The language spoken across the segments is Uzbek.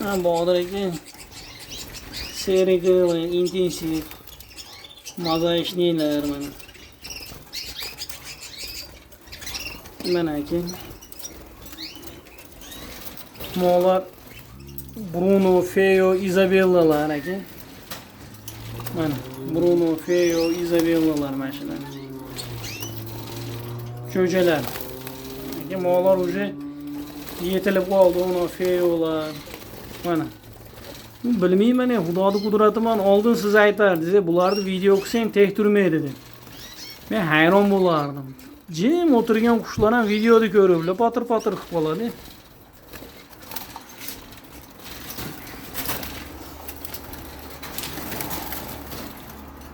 Ha, Bahadır aka serigi va intensiv mozaiklar mana. Mana aka. Molar Bruno, Feo, Isabellalar aka. Mana Bruno, Feo, Isabellalar mana shular. Cho'jalar. Aka molar уже yetilib qoldi, uni Feolar. Mana. Bilmayman, Xudoning qudratiman oldin siz aytardingiz, bularni video qilsang tek turmaydi deb. Men hayron bo'lardim. Jim o'tirgan qushlar ham videoda ko'rib, patir-patir qilib qoladi.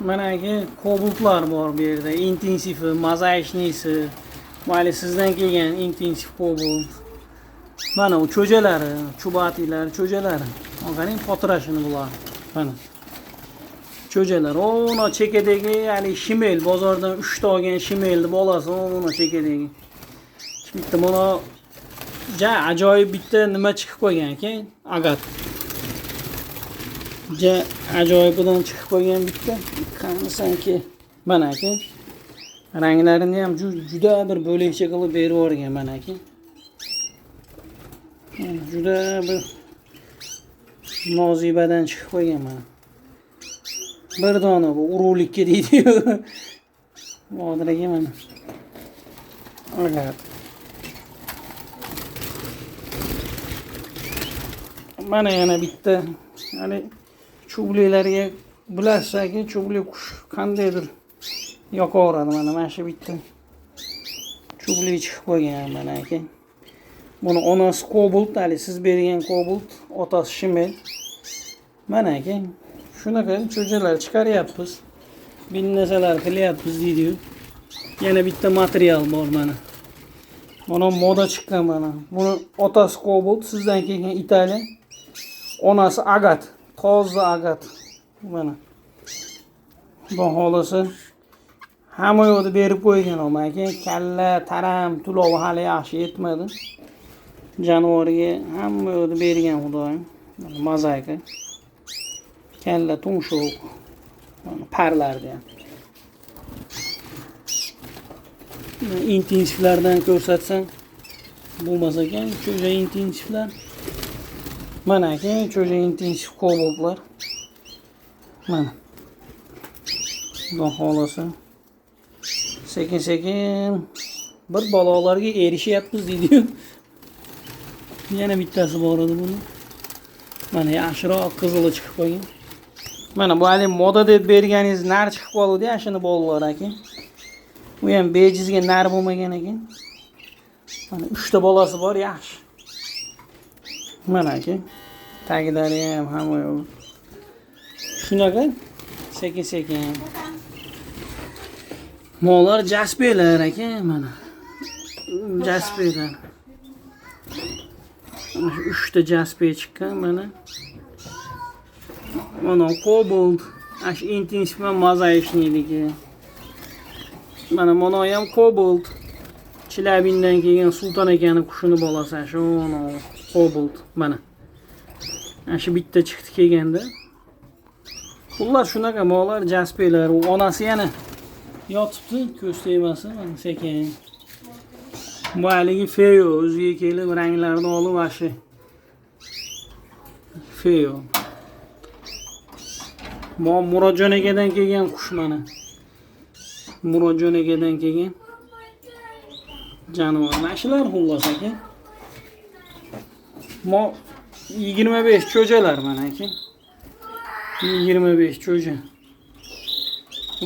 Mana aka kobultlar bor bu yerda, intensiv, mozaichnisi. Mayli sizdan kelgan intensiv kobult. Mana u cho'jalari, chubatilar, cho'jalari. Qarang, potirashini bular. Mana. Cho'jalar, ona chekadagi, ya'ni shimel, bozordan 3 ta olgan shimelni bolasi, ona chekadagi. Bitta mana ja ajoyib bitta nima chiqib qo'ygan ekan, agat. Ja ajoyibidan chiqib qo'ygan bitta. Qanisanki, mana aka. Ranglarini ham juda bir bo'lakcha qilib berib yuborgan mana aka. Juda bir nozibadan chiqib qo'ygan mana. Bir dona bu urug'likka deydi-yu. Vodiraga mana. Agar mana yana bitta, ya'ni chubliklarga bilasizki, chublik qush qandaydir yoqaveradi mana shu bitta. Chublik chiqib qo'ygan mana aka. Buni onasi kobalt, hali siz bergan kobalt, otasi shimel. Mana aka, shunaqa cho'jalar chiqaryapmiz. Bir narsalar qilyapmiz deydi-yu. Yana bitta material bor mana. Mana moda chiqqan mana. Buni otasi kobalt, sizdan kelgan Italiya. Onasi agat, toza agat. Mana. Xudo xolasa hamma yo'lda berib qo'ygan ama aka. Kalla, taram, tulovi hali yaxshi yetmadi. Janvariga hamma yo'lda bergan xudoyim. Mozaika. Kalla, tumshuq. Parlarda ham. Intensivlardan ko'rsatsam bo'lmasa ekan, cho'ja intensivlar. Mana aka, cho'ja intensiv koboltlar. Mana. Xudo xolasa sekin-sekin bir balolarga erishyapmiz deydi-yu. Yana bittasi bor edi buni. Mana yaxshiroq qizili chiqib qolgan. Mana bu hali moda deb berganingiz nar chiqib qoldi, yashini bolalar aka. Bu ham bejizga nar bo'lmagan ekan. Mana 3 ta bolasi bor, yaxshi. Mana aka. Tagidari ham hamma yo'q. Shunaqa sekin-sekin. Molar jaspelar aka, mana. Jaspelar. 3 ta jaspe chiqqan mana. Mana kobalt, ash intensiv va mozaichniligi. Mana ham kobalt. Chilabindan kelgan Sulton akaning qushini bolasi shu kobalt mana. Shu bitta chiqdi kelganda. Ular shunaqa molar jaspelar, onasi yana yotibdi, ko'z tegmasa, mana sekin. Bu haligi Feo o'ziga kelib ranglarni olib ashi. Feo. Bu Murodjon akadan kelgan qush mana. Murodjon akadan kelgan jonivor. Mashilar xullas aka. Mo 25 cho'jalar mana aka. 25 cho'ja.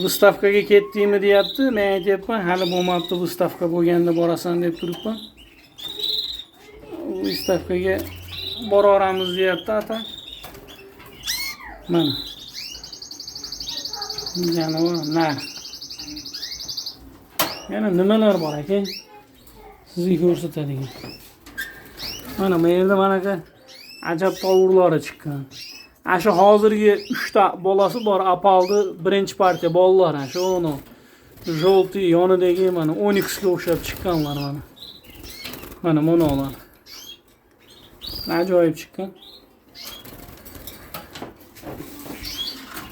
Выставkaga ketdingmi deyapti. Men aytayapman, hali bo'lmabdi, выставka bo'lganda borasan deb turibman. Выставkaga boraveramiz deyapti ata. Mana. Jonivor nar. Yana nimalar bor aka? Sizga ko'rsatadigan. Mana bu yerda manaqa ajab tovurlari chiqqan. Shu hozirgi 3 ta bolasi bor, apaldi birinchi partiya bolalar, shu uni jolti yonidagi mana Onyx ga o'xshab chiqqanlar mana. Mana monolar. Ajoyib chiqqan.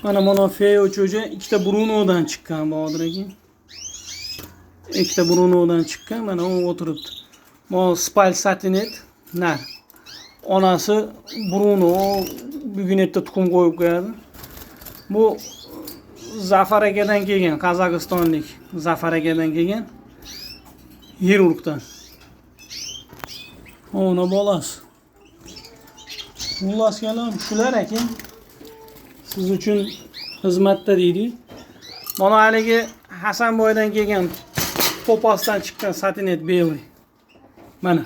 Mana buna Feo cho'ja ikkita Brunodan chiqqan Bahodir aka. Ikkita Brunodan chiqqan, mana u o'tiribdi. Bu Spal Satinet nar. Onasi Bruno bugun erta tuxum qo'yib qo'yadi. Bu Zafar akadan kelgan, Qozog'istonlik Zafar akadan kelgan. Yerurqdan. Ona bolasi. Xullas kalam shular aka. Siz uchun xizmatda deydi. Mana haligi Hasanboydan kelgan Topasdan chiqqan Satinet Belly. Mana.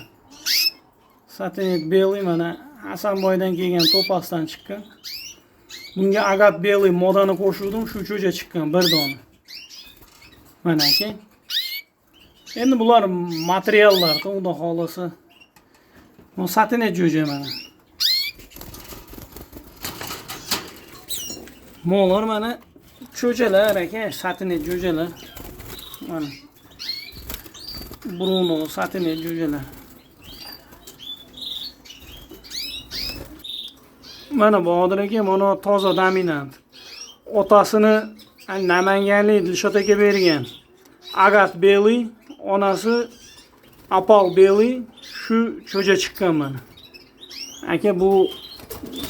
Satinet Belly mana Hasanboydan kelgan Topasdan chiqqan. Bunga Agat Belly modani qo'shuvdim, shu cho'ja chiqqan bir dona. Mana aka. Endi bular materiallar, xudo xolasa. Bu Satinet cho'ja mana. Mo'lar mana cho'jalar aka, Satinet cho'jalar. Mana. Bruno Satinet cho'jalar. Mana Bahodir aka, mana toza dominant. Otasini Namanganlik Dilshod aka bergan. Agat Belly, onasi Apal Belly, shu cho'ja chiqqan mana. Aka bu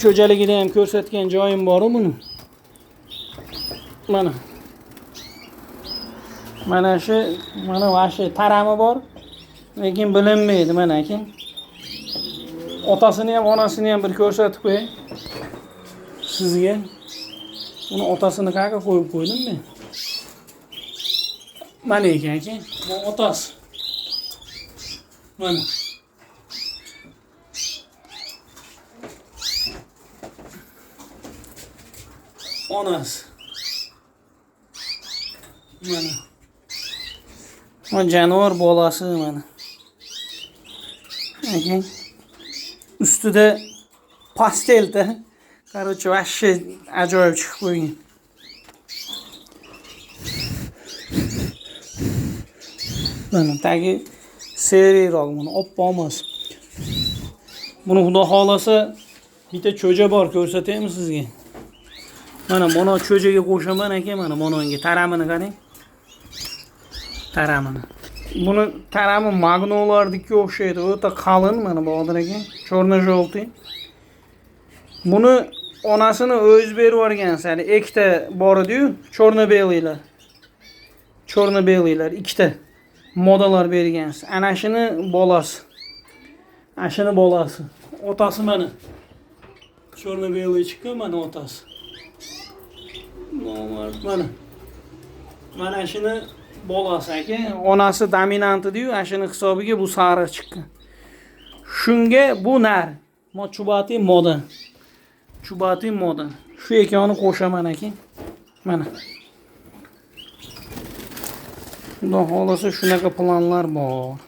cho'jaligini ham ko'rsatgan joyim bor-ku buni. Mana. Mana shu, mana vashi tarami bor, lekin bilinmaydi mana aka. Otasini ham, onasini ham bir ko'rsatib qo'yay. Sizga. Uni otasini qayerga qo'yib qo'ydim men? Mana ekan aka, bu otasi. Mana. Onasi. Mana. O jonivor bolasi mana. Aka. Ustida pastelda. Короче, вообще ajoyib chiqib qo'ygan. Mana tagi seriroq, buni oppoq emas. Buni xudo xolasa bitta cho'ja bor, ko'rsataymi sizga? Mana buni cho'jaga qo'shaman aka, mana bunga taramini qarang. Taramini. Buni tarami magnolardagi o'xshaydi, o'ta qalin mana Bahodir aka, cho'rna-jo'lti. Buni onasini o'z berib yuborgan, sani ikkita bor edi-yu, cho'rna-beliylar. Cho'rna-beliylar ikkita modalar bergan. Ana shuni bolasi. Ana shuni bolasi. Otasi mana. Cho'rna-beliy chiqqan mana otasi. Mana. Mana shuni bolasi aka. Onasi dominant edi-yu, ana shuni hisobiga bu sariq chiqqan. Shunga bu nar. Chubati moda. Chubati moda. Shu ekoni qo'shaman aka. Mana. Xudo xolasa shunaqa planlar bor.